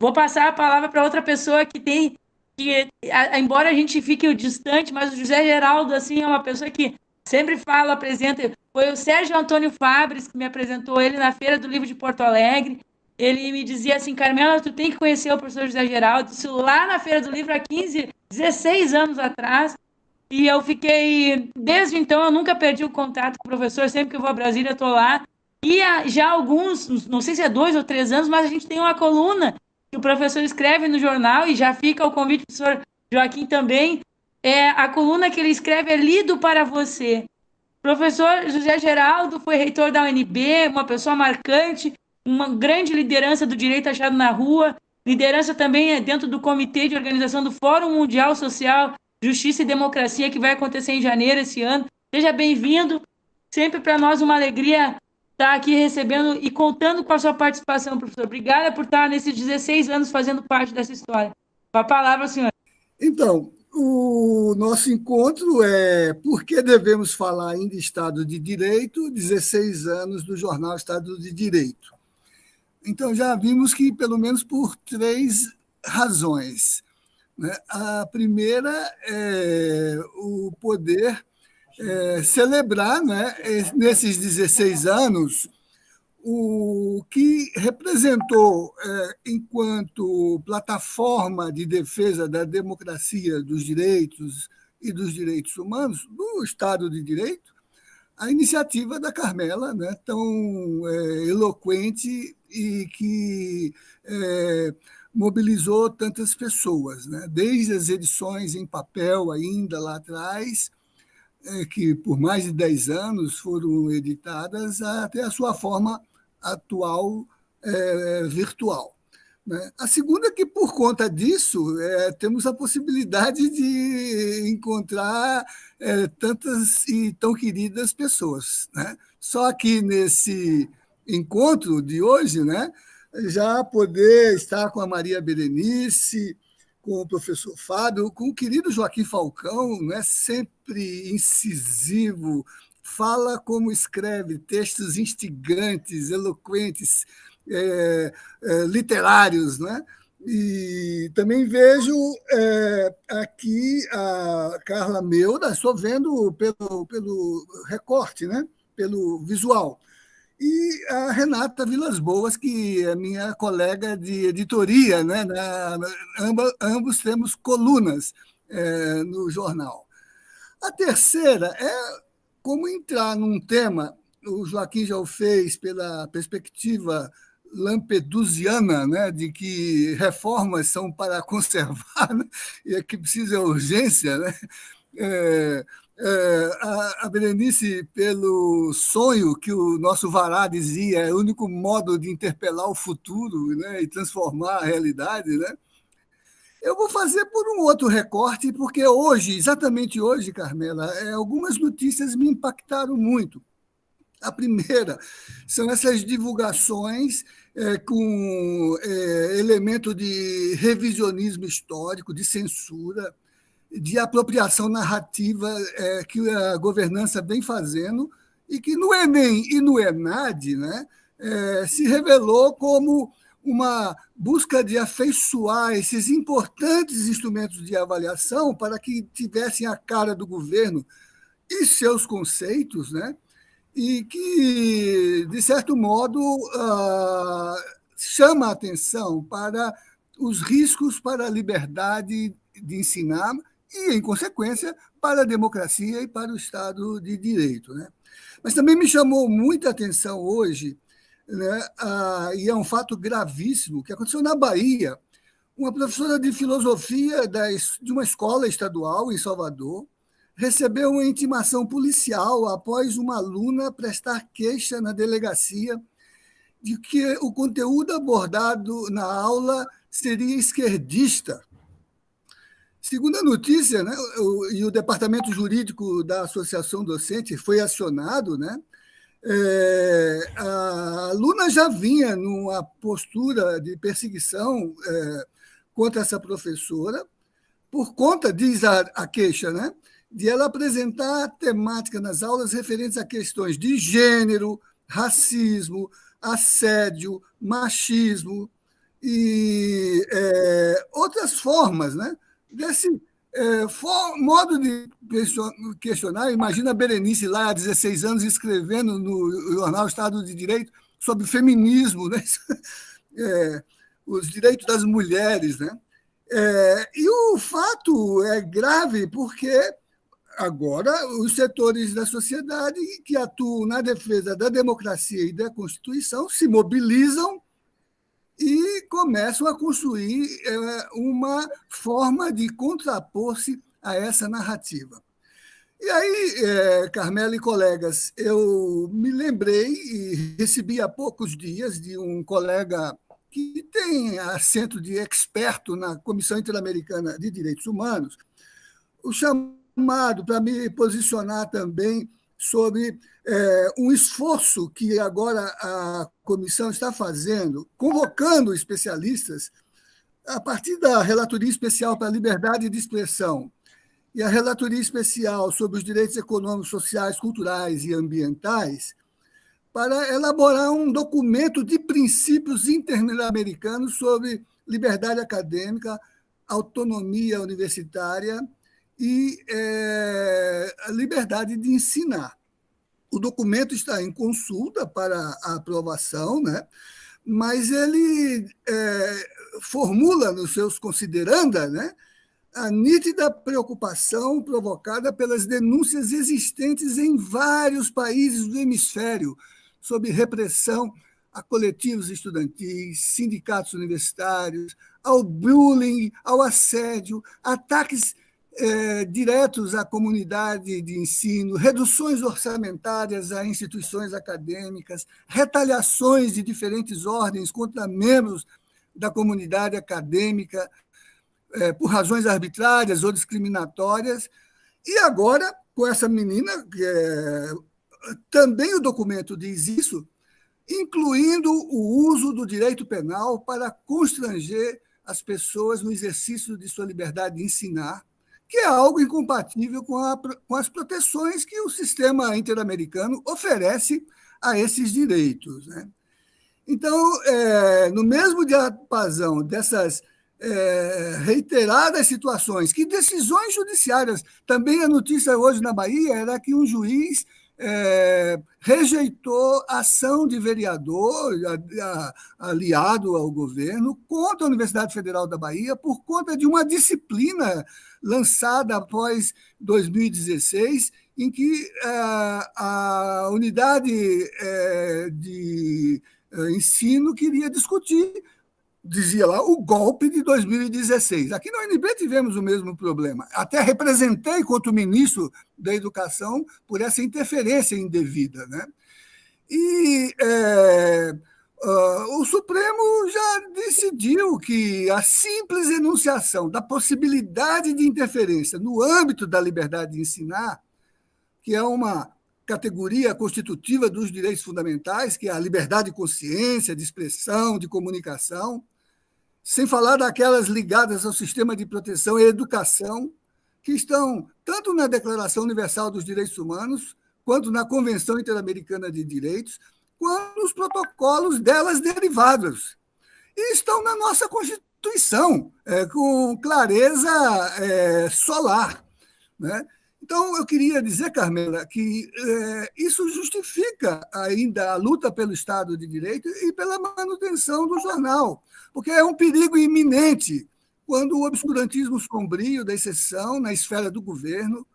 Vou passar a palavra para outra pessoa que tem embora a gente fique distante, mas o José Geraldo assim é uma pessoa que sempre fala, apresenta. Foi o Sérgio Antônio Fabres que me apresentou ele na Feira do Livro de Porto Alegre. Ele me dizia assim: Carmela, tu tem que conhecer o professor José Geraldo. Isso lá na Feira do Livro há 15, 16 anos atrás. E eu fiquei, desde então, eu nunca perdi o contato com o professor, sempre que eu vou a Brasília, eu estou lá. E já alguns, não sei se é 2 ou 3 anos, mas a gente tem uma coluna que o professor escreve no jornal, e já fica o convite para o professor Joaquim também. A coluna que ele escreve é Lido para Você. O professor José Geraldo foi reitor da UNB, uma pessoa marcante, uma grande liderança do direito achado na rua, liderança também dentro do comitê de organização do Fórum Mundial Social, Justiça e Democracia, que vai acontecer em janeiro esse ano. Seja bem-vindo. Sempre para nós uma alegria estar aqui recebendo e contando com a sua participação, professor. Obrigada por estar nesses 16 anos fazendo parte dessa história. Com a palavra, senhor. Então, o nosso encontro é Por que devemos falar ainda Estado de Direito? 16 anos do jornal Estado de Direito. Então, já vimos que, pelo menos por 3 razões. Né? A primeira é o poder celebrar, né, nesses 16 anos, o que representou, enquanto plataforma de defesa da democracia, dos direitos e dos direitos humanos, do Estado de Direito, a iniciativa da Carmela, né, tão eloquente e que mobilizou tantas pessoas, né, desde as edições em papel ainda lá atrás, que por mais de 10 anos foram editadas, até a sua forma atual virtual. Né? A segunda é que, por conta disso, temos a possibilidade de encontrar tantas e tão queridas pessoas. Né? Só que nesse encontro de hoje, né, já poder estar com a Maria Berenice, com o professor Fábio, com o querido Joaquim Falcão, né, sempre incisivo, fala como escreve, textos instigantes, eloquentes, literários, né? E também vejo aqui a Carla Meura, estou vendo pelo recorte, né? Pelo visual. E a Renata Vilas Boas, que é minha colega de editoria, né? Ambos temos colunas no jornal. A terceira é como entrar num tema, o Joaquim já o fez pela perspectiva lampedusiana, né, de que reformas são para conservar, né, e é que precisa urgência, né? É, a Berenice, pelo sonho que o nosso Vará dizia, é o único modo de interpelar o futuro, né, e transformar a realidade, né? Eu vou fazer por um outro recorte, porque hoje, exatamente hoje, Carmela, algumas notícias me impactaram muito. A primeira são essas divulgações com elemento de revisionismo histórico, de censura, de apropriação narrativa que a governança vem fazendo e que no Enem e no ENAD, né, se revelou como uma busca de afeiçoar esses importantes instrumentos de avaliação para que tivessem a cara do governo e seus conceitos, né, e que, de certo modo, chama a atenção para os riscos para a liberdade de ensinar e, em consequência, para a democracia e para o Estado de Direito. Né? Mas também me chamou muita atenção hoje, né, e é um fato gravíssimo, que aconteceu na Bahia. Uma professora de filosofia de uma escola estadual em Salvador recebeu uma intimação policial após uma aluna prestar queixa na delegacia de que o conteúdo abordado na aula seria esquerdista. Segundo a notícia, né, e o departamento jurídico da Associação Docente foi acionado, né, a aluna já vinha numa postura de perseguição contra essa professora, por conta, diz a queixa, né, de ela apresentar temática nas aulas referentes a questões de gênero, racismo, assédio, machismo, e outras formas, né, desse modo de questionar. Imagina a Berenice lá, há 16 anos, escrevendo no jornal Estado de Direito sobre feminismo, né? Os direitos das mulheres. Né? E o fato é grave porque agora os setores da sociedade que atuam na defesa da democracia e da Constituição se mobilizam e começam a construir uma forma de contrapor-se a essa narrativa. E aí, Carmela e colegas, eu me lembrei e recebi há poucos dias de um colega que tem assento de experto na Comissão Interamericana de Direitos Humanos, o chamado para me posicionar também sobre um esforço que agora a comissão está fazendo, convocando especialistas, a partir da Relatoria Especial para a Liberdade de Expressão e a Relatoria Especial sobre os Direitos Econômicos, Sociais, Culturais e Ambientais, para elaborar um documento de princípios interamericanos sobre liberdade acadêmica, autonomia universitária e a liberdade de ensinar. O documento está em consulta para a aprovação, né? Mas ele formula nos seus consideranda, né, a nítida preocupação provocada pelas denúncias existentes em vários países do hemisfério sobre repressão a coletivos estudantis, sindicatos universitários, ao bullying, ao assédio, ataques diretos à comunidade de ensino, reduções orçamentárias a instituições acadêmicas, retaliações de diferentes ordens contra membros da comunidade acadêmica por razões arbitrárias ou discriminatórias. E agora, com essa menina, também o documento diz isso, incluindo o uso do direito penal para constranger as pessoas no exercício de sua liberdade de ensinar, que é algo incompatível com as proteções que o sistema interamericano oferece a esses direitos. Né? Então, no mesmo diapasão dessas reiteradas situações, que decisões judiciárias, também a notícia hoje na Bahia era que um juiz rejeitou ação de vereador aliado ao governo contra a Universidade Federal da Bahia por conta de uma disciplina lançada após 2016, em que a unidade de ensino queria discutir, dizia lá, o golpe de 2016. Aqui na UNB tivemos o mesmo problema. Até representei contra o ministro da Educação por essa interferência indevida. Né? E o Supremo já decidiu que a simples enunciação da possibilidade de interferência no âmbito da liberdade de ensinar, que é uma categoria constitutiva dos direitos fundamentais, que é a liberdade de consciência, de expressão, de comunicação, sem falar daquelas ligadas ao sistema de proteção e educação, que estão tanto na Declaração Universal dos Direitos Humanos, quanto na Convenção Interamericana de Direitos, quanto nos protocolos delas derivados. E estão na nossa Constituição, com clareza solar. Né? Então, eu queria dizer, Carmela, que isso justifica ainda a luta pelo Estado de Direito e pela manutenção do jornal, porque é um perigo iminente quando o obscurantismo sombrio da exceção na esfera do governo,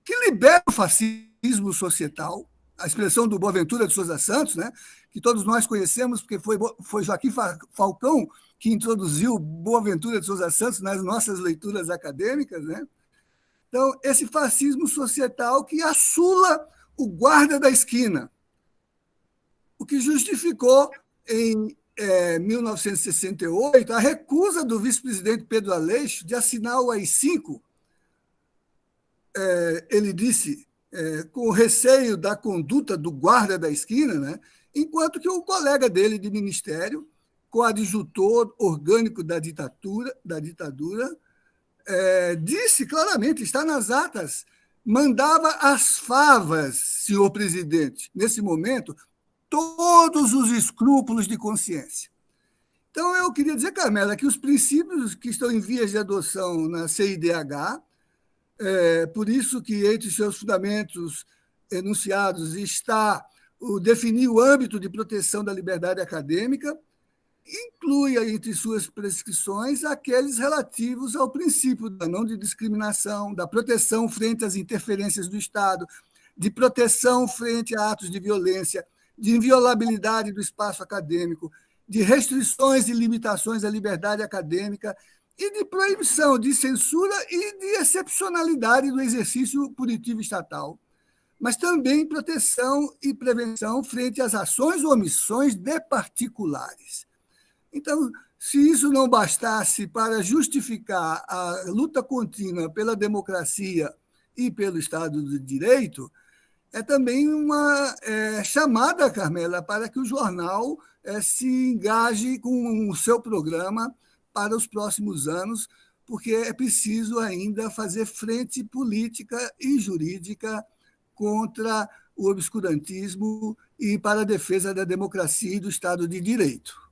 que libera o fascismo societal, a expressão do Boaventura de Sousa Santos, né, que todos nós conhecemos, porque foi Joaquim Falcão que introduziu Boaventura de Sousa Santos nas nossas leituras acadêmicas, né? Então, esse fascismo societal que assula o guarda da esquina, o que justificou, em 1968, a recusa do vice-presidente Pedro Aleixo de assinar o AI-5. Ele disse, com receio da conduta do guarda da esquina, né? Enquanto que o colega dele de ministério, coadjutor orgânico da ditadura, disse claramente, está nas atas, mandava as favas, senhor presidente, nesse momento, todos os escrúpulos de consciência. Então, eu queria dizer, Carmela, que os princípios que estão em vias de adoção na CIDH, por isso que entre seus fundamentos enunciados está o definir o âmbito de proteção da liberdade acadêmica, inclui entre suas prescrições aqueles relativos ao princípio da não discriminação, da proteção frente às interferências do Estado, de proteção frente a atos de violência, de inviolabilidade do espaço acadêmico, de restrições e limitações à liberdade acadêmica e de proibição de censura e de excepcionalidade do exercício punitivo estatal, mas também proteção e prevenção frente às ações ou omissões de particulares. Então, se isso não bastasse para justificar a luta contínua pela democracia e pelo Estado de Direito, é também uma chamada, Carmela, para que o jornal se engaje com o seu programa para os próximos anos, porque é preciso ainda fazer frente política e jurídica contra o obscurantismo e para a defesa da democracia e do Estado de Direito.